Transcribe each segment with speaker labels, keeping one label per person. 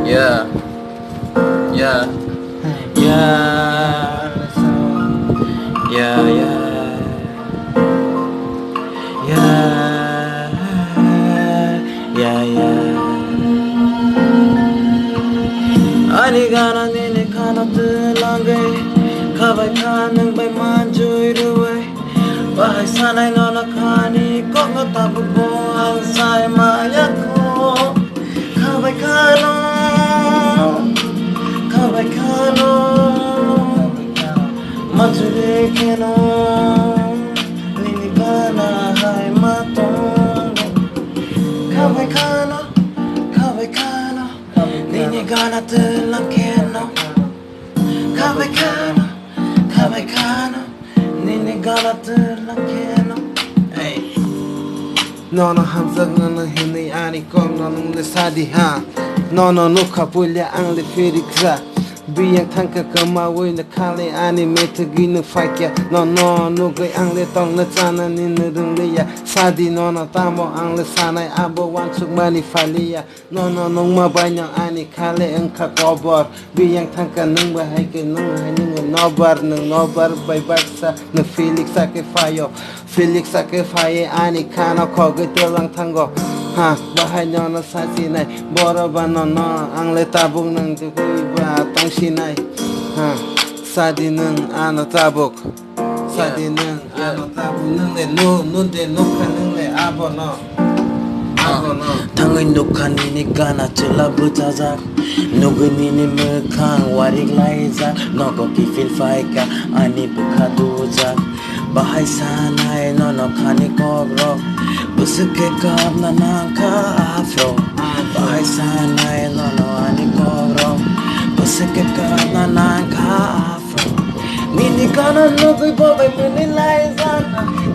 Speaker 1: Yeah, yeah, yeah, yeah, yeah, yeah, yeah. Ani gana nini kana tulange, kabai kanang bay manjoy ruwe. Bahai sanay nona kani, kok ngatabu ko ang say maya ko. Kabai kano, kabai kano, manjure keno, nini kana hai matong. Kabai kano, nini kana tulang keno. Kabai kano, nini kana tulang keno. Hey.
Speaker 2: Nono hamzak nono hini ani kom nono le sadi ha nono nuka pulya ang le firikza biyang tangka kama woi na kale ani metagi nu fakya nono nukai ang le tong na chana ni nurung le ya sadi nono tamo ang le sanai abo wansuk mani falia nono nong ma banyang ani kale engka kobor biyang tangka nung bahai ke nung hai nung nobar bai baksa na Felix ake fayo Felix ake faye ani kana koge telang tanggo ha bahai nono sasi nai boro ba nono ang le tabung nang tukui ba tong sinai ha sadi nung ano tabuk sadi nung ano tabuk nung le nu de nu kan nung le abo no
Speaker 1: Tangoy nukani ni gana chila butazak Nugani ni mekang warik laizak Noko ki fil faika ani bukha duzak Bahai sanay nono kani kogrok Busuke kab na nangka afro Bahai sanay nono ani kogrok Busuke kab na nangka afro Nini gana nukoy babay muni laizak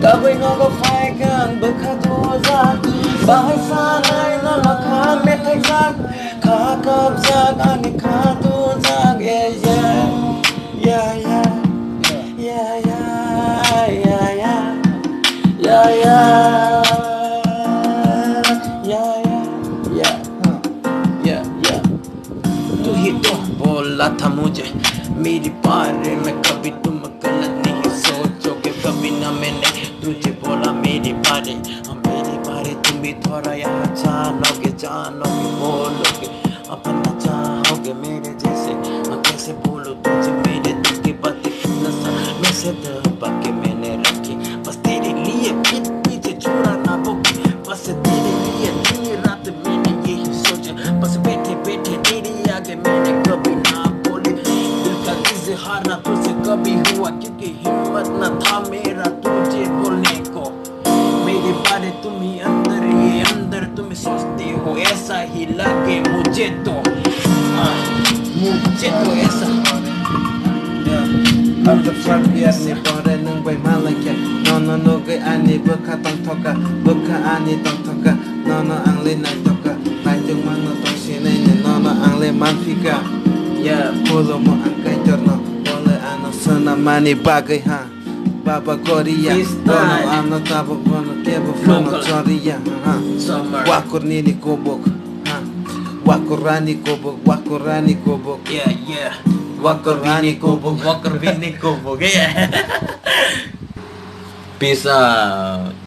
Speaker 1: Kabay noko faika bukha duzak Bahai sanay nono kami tegzak Kakabzak ani katuzak Yeah, yeah, yeah, yeah, yeah, yeah, yeah, yeah, yeah, yeah, yeah, yeah, yeah. तू ही तो बोला था मुझे मेरी बारे में कभी तुम गलत नहीं सोचोगे कभी ना मैंने तुझे बोला मेरी बारे मेरी बारे तुम भी थोड़ा यहाँ जानोगे बोलोगे अपना चाहोगे मेरे जैसे कैसे बोलो तुझे मेरे दिल की बातें कितना सा मैं से दबा के मैंने रखी बस तेरे लिए पीछे छोड़ा ना वो बस तेरे लिए दिन रात मैंने यही सोचा बस बैठे बैठे तेरे आगे मैंने कभी ना बोले दिल का इजहार ना तुझसे कभी हुआ क्योंकि हिम्मत ना था मेरा तुझे बोलने को मेरे बारे तुम ही अंदर तुम सोचते हो ऐसा ही लगे मुझे तो ऐसा
Speaker 2: After front biasa pada nung bay malakya nono nukai ani beka tong toka beka ani tong toka nono ang le nai toka tajung mang no tong sinai nono ang le manfika ya polo mo ang kai jorno boleh ano sana mani bagai ha Baba Korea bono ano tabo bono kebo flono choria ha wakur nini kobok ha wakurani kobok
Speaker 1: yeah Walker Vini Kobo yeah Peace out